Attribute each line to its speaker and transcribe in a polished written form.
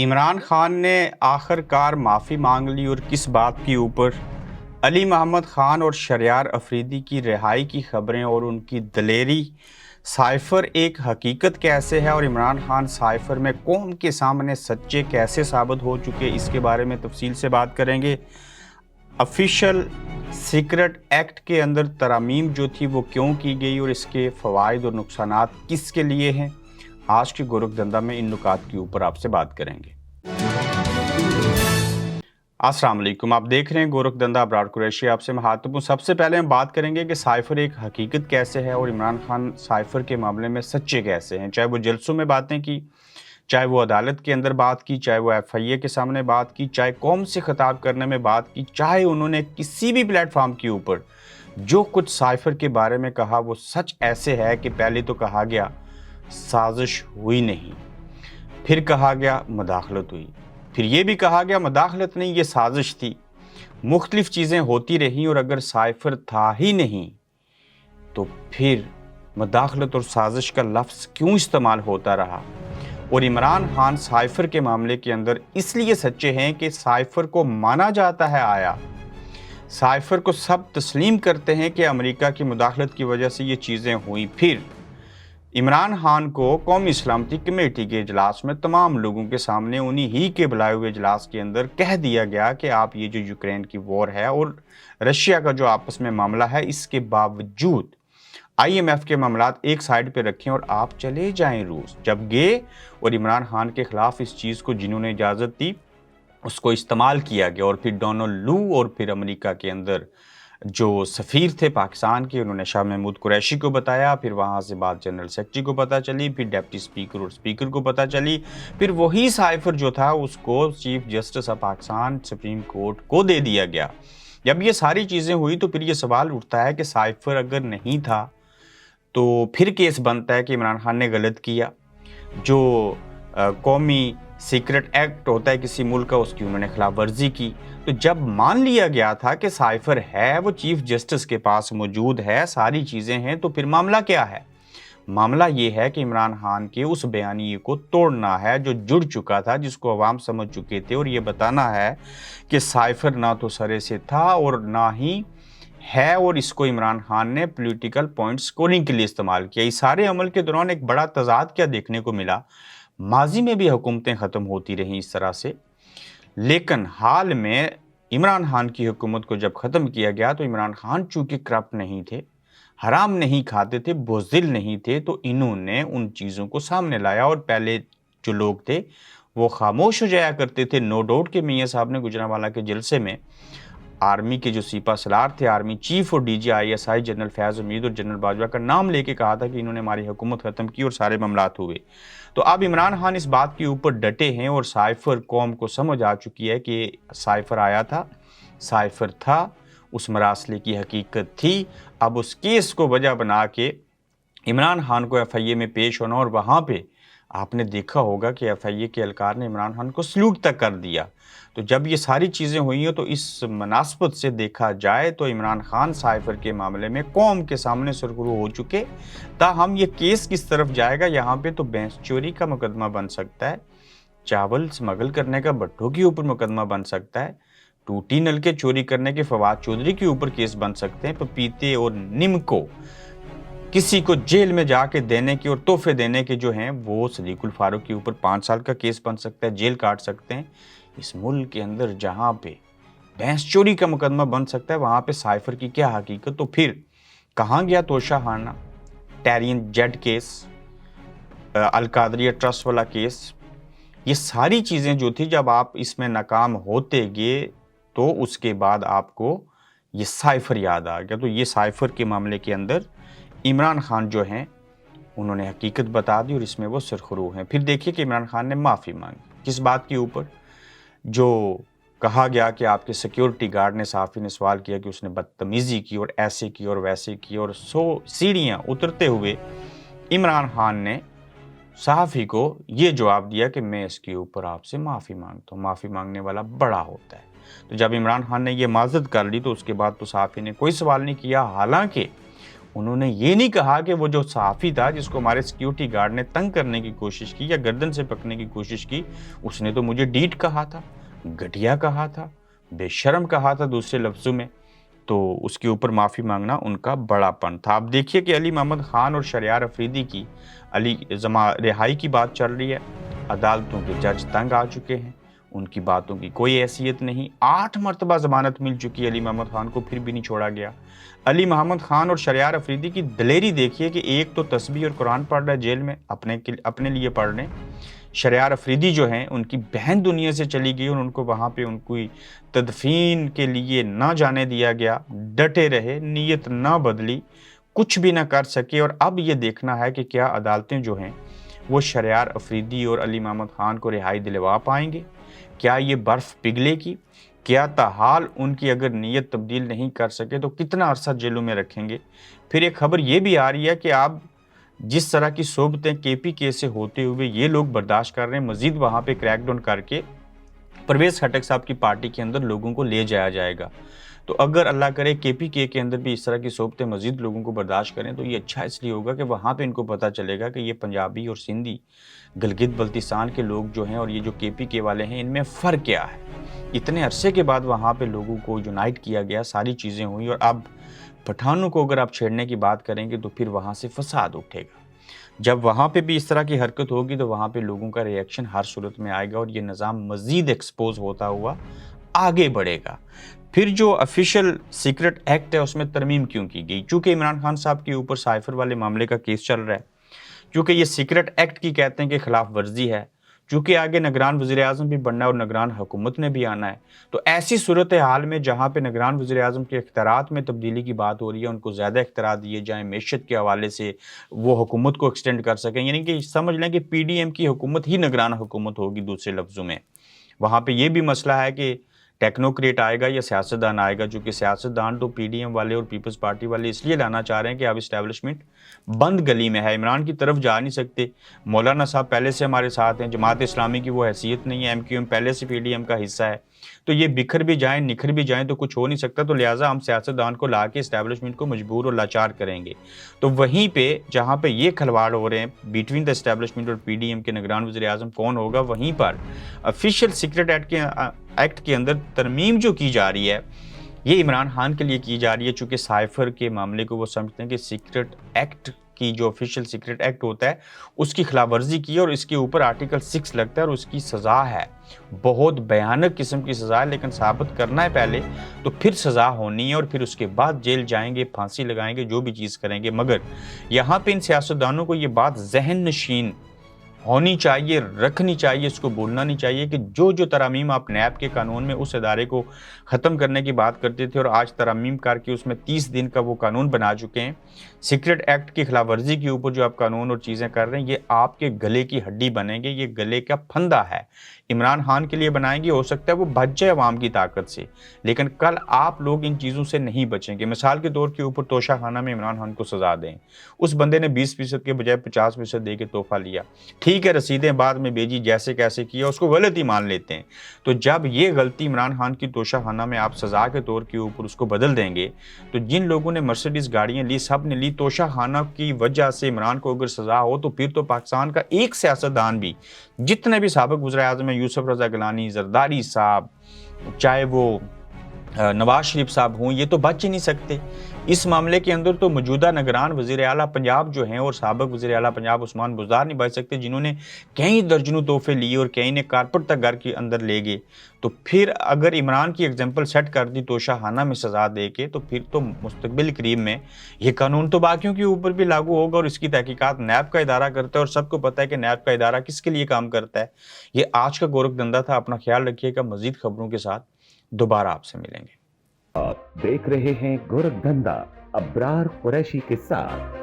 Speaker 1: عمران خان نے آخر کار معافی مانگ لی اور کس بات کے اوپر؟ علی محمد خان اور شریار افریدی کی رہائی کی خبریں اور ان کی دلیری، سائفر ایک حقیقت کیسے ہے اور عمران خان سائفر میں قوم کے سامنے سچے کیسے ثابت ہو چکے، اس کے بارے میں تفصیل سے بات کریں گے۔ آفیشل سیکرٹ ایکٹ کے اندر ترامیم جو تھی وہ کیوں کی گئی اور اس کے فوائد اور نقصانات کس کے لیے ہیں، آج کی گورکھ دھندا میں ان نکات کے اوپر آپ سے بات کریں گے۔ السلام علیکم، آپ دیکھ رہے ہیں گورکھ دھندا، ابرار قریشی آپ سے مخاطب ہوں۔ سب سے پہلے ہم بات کریں گے کہ سائفر ایک حقیقت کیسے ہے اور عمران خان سائفر کے معاملے میں سچے کیسے ہیں، چاہے وہ جلسوں میں باتیں کی، چاہے وہ عدالت کے اندر بات کی، چاہے وہ ایف آئی اے کے سامنے بات کی، چاہے قوم سے خطاب کرنے میں بات کی، چاہے انہوں نے کسی بھی پلیٹ فارم کے اوپر جو کچھ سائفر کے بارے میں کہا وہ سچ ایسے ہے کہ پہلے تو کہا گیا سازش ہوئی نہیں، پھر کہا گیا مداخلت ہوئی، پھر یہ بھی کہا گیا مداخلت نہیں یہ سازش تھی، مختلف چیزیں ہوتی رہیں اور اگر سائفر تھا ہی نہیں تو پھر مداخلت اور سازش کا لفظ کیوں استعمال ہوتا رہا۔ اور عمران خان سائفر کے معاملے کے اندر اس لیے سچے ہیں کہ سائفر کو مانا جاتا ہے آیا، سائفر کو سب تسلیم کرتے ہیں کہ امریکہ کی مداخلت کی وجہ سے یہ چیزیں ہوئیں۔ پھر عمران خان کو قومی سلامتی کمیٹی کے اجلاس میں تمام لوگوں کے سامنے انہی ہی کے بلائے ہوئے اجلاس کے اندر کہہ دیا گیا کہ آپ یہ جو یوکرین کی وار ہے اور رشیا کا جو آپس میں معاملہ ہے، اس کے باوجود آئی ایم ایف کے معاملات ایک سائیڈ پہ رکھیں اور آپ چلے جائیں روس۔ جب گئے اور عمران خان کے خلاف اس چیز کو جنہوں نے اجازت دی اس کو استعمال کیا گیا، اور پھر ڈونلڈ لو اور پھر امریکہ کے اندر جو سفیر تھے پاکستان کے، انہوں نے شاہ محمود قریشی کو بتایا، پھر وہاں سے بات جنرل سیکرٹری کو پتہ چلی، پھر ڈیپٹی سپیکر اور سپیکر کو پتہ چلی، پھر وہی سائفر جو تھا اس کو chief justice of Pakistan supreme court کو دے دیا گیا۔ جب یہ ساری چیزیں ہوئی تو پھر یہ سوال اٹھتا ہے کہ سائفر اگر نہیں تھا تو پھر کیس بنتا ہے کہ عمران خان نے غلط کیا، جو قومی سیکرٹ ایکٹ ہوتا ہے کسی ملک کا، اس کی انہوں نے خلاف ورزی کی۔ تو جب مان لیا گیا تھا کہ سائفر ہے، وہ چیف جسٹس کے پاس موجود ہے، ساری چیزیں ہیں، تو پھر معاملہ کیا ہے؟ معاملہ یہ ہے کہ عمران خان کے اس بیانیے کو توڑنا ہے جو جڑ چکا تھا، جس کو عوام سمجھ چکے تھے، اور یہ بتانا ہے کہ سائفر نہ تو سرے سے تھا اور نہ ہی ہے، اور اس کو عمران خان نے پولیٹیکل پوائنٹ سکورنگ کے لیے استعمال کیا۔ اس سارے عمل کے دوران ایک بڑا تضاد کیا دیکھنے کو ملا، ماضی میں بھی حکومتیں ختم ہوتی رہیں اس طرح سے، لیکن حال میں عمران خان کی حکومت کو جب ختم کیا گیا تو عمران خان چونکہ کرپٹ نہیں تھے، حرام نہیں کھاتے تھے، بزدل نہیں تھے، تو انہوں نے ان چیزوں کو سامنے لایا، اور پہلے جو لوگ تھے وہ خاموش ہو جایا کرتے تھے۔ نو ڈاؤٹ کہ میاں صاحب نے گجرانوالہ کے جلسے میں آرمی کے جو سپہ سالار تھے، آرمی چیف اور D G I S I general Faiz Hameed اور جنرل باجوہ کا نام لے کے کہا تھا کہ انہوں نے ہماری حکومت ختم کی اور سارے معاملات ہوئے۔ تو اب عمران خان اس بات کے اوپر ڈٹے ہیں اور سائفر قوم کو سمجھ آ چکی ہے کہ سائفر آیا تھا، سائفر تھا، اس مراسلے کی حقیقت تھی۔ اب اس کیس کو وجہ بنا کے عمران خان کو ایف آئی اے میں پیش ہونا، اور وہاں پہ آپ نے دیکھا ہوگا کہ ایف آئی اے کے اہلکار نے عمران خان کو سلوٹ تک کر دیا۔ تو جب یہ ساری چیزیں ہوئی ہیں تو اس مناسبت سے دیکھا جائے تو عمران خان سائفر کے معاملے میں قوم کے سامنے سرخرو ہو چکے۔ تاہم یہ کیس کس طرف جائے گا، یہاں پہ تو بھینس چوری کا مقدمہ بن سکتا ہے، چاول سمگل کرنے کا بٹوں کے اوپر مقدمہ بن سکتا ہے، ٹوٹی نل کے چوری کرنے کے فواد چودھری کے اوپر کیس بن سکتے ہیں، پپیتے اور نیم کو کسی کو جیل میں جا کے دینے کے اور تحفے دینے کے جو ہیں وہ صدیق الفاروق کے اوپر 5 سال کا کیس بن سکتا ہے، جیل کاٹ سکتے ہیں۔ اس ملک کے اندر جہاں پہ بھینس چوری کا مقدمہ بن سکتا ہے وہاں پہ سائفر کی کیا حقیقت؟ تو پھر کہاں گیا توشہ خانہ، ٹیرین جیڈ کیس، القادریہ ٹرسٹ والا کیس، یہ ساری چیزیں جو تھی جب آپ اس میں ناکام ہوتے گئے تو اس کے بعد آپ کو یہ سائفر یاد آ گیا۔ تو یہ سائفر کے معاملے کے اندر عمران خان جو ہیں انہوں نے حقیقت بتا دی اور اس میں وہ سرخرو ہیں۔ پھر دیکھیے کہ عمران خان نے معافی مانگی کس بات کے اوپر؟ جو کہا گیا کہ آپ کے سیکیورٹی گارڈ نے، صحافی نے سوال کیا کہ اس نے بدتمیزی کی اور ایسے کی اور ویسے کی، اور 100 سیڑھیاں اترتے ہوئے عمران خان نے صحافی کو یہ جواب دیا کہ میں اس کے اوپر آپ سے معافی مانگتا ہوں، معافی مانگنے والا بڑا ہوتا ہے۔ تو جب عمران خان نے یہ معذرت کر لی تو اس کے بعد تو صحافی نے کوئی سوال نہیں کیا، حالانکہ انہوں نے یہ نہیں کہا کہ وہ جو صحافی تھا جس کو ہمارے سیکیورٹی گارڈ نے تنگ کرنے کی کوشش کی یا گردن سے پکڑنے کی کوشش کی، اس نے تو مجھے ڈیٹ کہا تھا، گھٹیا کہا تھا، بے شرم کہا تھا دوسرے لفظوں میں، تو اس کے اوپر معافی مانگنا ان کا بڑا پن تھا۔ اب دیکھیے کہ علی محمد خان اور شہریار افریدی کی رہائی کی بات چل رہی ہے، عدالتوں کے جج تنگ آ چکے ہیں، ان کی باتوں کی کوئی حیثیت نہیں، 8 مرتبہ ضمانت مل چکی علی محمد خان کو، پھر بھی نہیں چھوڑا گیا۔ علی محمد خان اور شہریار افریدی کی دلیری دیکھیے کہ ایک تو تسبیح اور قرآن پڑھ رہا ہے جیل میں، اپنے لیے پڑھ رہے ہیں۔ شہریار افریدی جو ہیں ان کی بہن دنیا سے چلی گئی اور ان کو وہاں پہ ان کی تدفین کے لیے نہ جانے دیا گیا، ڈٹے رہے، نیت نہ بدلی، کچھ بھی نہ کر سکے، اور اب یہ دیکھنا ہے کہ کیا عدالتیں جو ہیں وہ شہریار افریدی اور علی محمد خان کو رہائی دلوا پائیں گے؟ کیا یہ برف پگھلے گی؟ کیا تاحال ان کی اگر نیت تبدیل نہیں کر سکے تو کتنا عرصہ جیلوں میں رکھیں گے؟ پھر ایک خبر یہ بھی آ رہی ہے کہ آپ جس طرح کی صحبتیں کے پی کے سے ہوتے ہوئے یہ لوگ برداشت کر رہے ہیں، مزید وہاں پہ کریک ڈاؤن کر کے پرویز خٹک صاحب کی پارٹی کے اندر لوگوں کو لے جایا جائے گا۔ تو اگر اللہ کرے کے پی کے اندر بھی اس طرح کی صحبتیں مزید لوگوں کو برداشت کریں تو یہ اچھا اس لیے ہوگا کہ وہاں پہ ان کو پتہ چلے گا کہ یہ پنجابی اور سندھی گلگت بلتستان کے لوگ جو ہیں اور یہ جو کے پی کے والے ہیں ان میں فرق کیا ہے۔ اتنے عرصے کے بعد وہاں پہ لوگوں کو یونائٹ کیا گیا، ساری چیزیں ہوئی، اور اب پٹھانوں کو اگر آپ چھیڑنے کی بات کریں گے تو پھر وہاں سے فساد اٹھے گا۔ جب وہاں پہ بھی اس طرح کی حرکت ہوگی تو وہاں پہ لوگوں کا ری ایکشن ہر صورت میں آئے گا اور یہ نظام مزید ایکسپوز ہوتا ہوا آگے بڑھے گا۔ پھر جو آفیشیل سیکرٹ ایکٹ ہے اس میں ترمیم کیوں کی گئی؟ چونکہ عمران خان صاحب کے اوپر سائفر والے معاملے کا کیس چل رہا ہے، چونکہ یہ سیکرٹ ایکٹ کی کہتے ہیں کہ خلاف ورزی ہے، چونکہ آگے نگران وزیر اعظم بھی بننا ہے اور نگران حکومت نے بھی آنا ہے، تو ایسی صورتحال میں جہاں پہ نگران وزیر اعظم کے اختیارات میں تبدیلی کی بات ہو رہی ہے، ان کو زیادہ اختیارات دیے جائیں معیشت کے حوالے سے، وہ حکومت کو ایکسٹینڈ کر سکیں، یعنی کہ سمجھ لیں کہ پی ڈی ایم کی حکومت ہی نگران حکومت ہوگی دوسرے لفظوں میں۔ وہاں پہ یہ بھی مسئلہ ہے کہ ٹیکنوکریٹ آئے گا یا سیاستدان آئے گا، چونکہ سیاستدان تو پی ڈی ایم والے اور پیپلز پارٹی والے اس لیے لانا چاہ رہے ہیں کہ اب اسٹیبلشمنٹ بند گلی میں ہے، عمران کی طرف جا نہیں سکتے۔ مولانا صاحب پہلے سے ہمارے ساتھ ہیں، جماعت اسلامی کی وہ حیثیت نہیں ہے، ایم کیو ایم پہلے سے پی ڈی ایم کا حصہ ہے، تو یہ بکھر بھی جائیں نکھر بھی جائیں تو کچھ ہو نہیں سکتا، تو لہٰذا ہم سیاستدان کو لا کے اسٹیبلشمنٹ کو مجبور اور لاچار کریں گے۔ تو وہیں پہ جہاں پہ یہ کھلواڑ ہو رہے ہیں بیٹوین دا اسٹیبلشمنٹ اور پی ڈی ایم کے نگران وزیر اعظم کون ہوگا، وہیں پر آفیشیل سیکرٹ ایکٹ کے اندر ترمیم جو کی جا رہی ہے یہ عمران خان کے لیے کی جا رہی ہے، چونکہ سائفر کے معاملے کو وہ سمجھتے ہیں کہ سیکرٹ ایکٹ کی جو آفیشیل سیکرٹ ایکٹ ہوتا ہے اس کی خلاف ورزی کی ہے اور اس کے اوپر آرٹیکل 6 لگتا ہے اور اس کی سزا ہے، بہت بھیانک قسم کی سزا ہے، لیکن ثابت کرنا ہے پہلے تو پھر سزا ہونی ہے اور پھر اس کے بعد جیل جائیں گے، پھانسی لگائیں گے، جو بھی چیز کریں گے۔ مگر یہاں پہ ان سیاستدانوں کو یہ بات ذہن نشین ہونی چاہیے، رکھنی چاہیے، اس کو بولنا نہیں چاہیے کہ جو ترامیم آپ نیب کے قانون میں اس ادارے کو ختم کرنے کی بات کرتے تھے اور آج ترامیم کر کے اس میں 30 دن کا وہ قانون بنا چکے ہیں، سیکرٹ ایکٹ کی خلاف ورزی کے اوپر جو آپ قانون اور چیزیں کر رہے ہیں یہ آپ کے گلے کی ہڈی بنیں گے، یہ گلے کا پھندا ہے۔ عمران خان کے لیے بنائیں گے، ہو سکتا ہے وہ بچ جائے عوام کی طاقت سے، لیکن کل آپ لوگ ان چیزوں سے نہیں بچیں گے۔ مثال کے طور کے اوپر توشہ خانہ میں عمران خان کو سزا دیں، اس بندے نے 20% کے بجائے 50% دے کے تحفہ لیا، ٹھیک ہے رسیدیں بعد میں بھیجی، جیسے کیسے کیا، اس کو غلطی مان لیتے ہیں، تو جب یہ غلطی عمران خان کی توشہ خانہ میں آپ سزا کے طور کے اوپر اس کو بدل دیں گے تو جن لوگوں نے مرسیڈیز گاڑیاں لی سب نے لی، توشہ خانہ کی وجہ سے عمران کو اگر سزا ہو تو پھر تو پاکستان کا ایک سیاستدان بھی، جتنے بھی سابق وزیر اعظم ہیں، یوسف رضا گیلانی، زرداری صاحب، چاہے وہ نواز شریف صاحب ہوں، یہ تو بچ ہی نہیں سکتے۔ اس معاملے کے اندر تو موجودہ نگران وزیر اعلیٰ پنجاب جو ہیں اور سابق وزیر اعلیٰ پنجاب عثمان بزدار نہیں بچ سکتے، جنہوں نے کئی درجنوں تحفے لیے اور کئی نے کارپٹ تک گھر کے اندر لے گئے، تو پھر اگر عمران کی ایگزامپل سیٹ کر دی توشہ خانہ میں سزا دے کے تو پھر تو مستقبل قریب میں یہ قانون تو باقیوں کے اوپر بھی لاگو ہوگا، اور اس کی تحقیقات نیب کا ادارہ کرتا ہے اور سب کو پتہ ہے کہ نیب کا ادارہ کس کے لیے کام کرتا ہے۔ یہ آج کا گورکھ دھندا تھا، اپنا خیال رکھیے گا، مزید خبروں کے ساتھ دوبارہ آپ سے ملیں گے۔
Speaker 2: آپ دیکھ رہے ہیں گورکھ دھندا ابرار قریشی کے ساتھ۔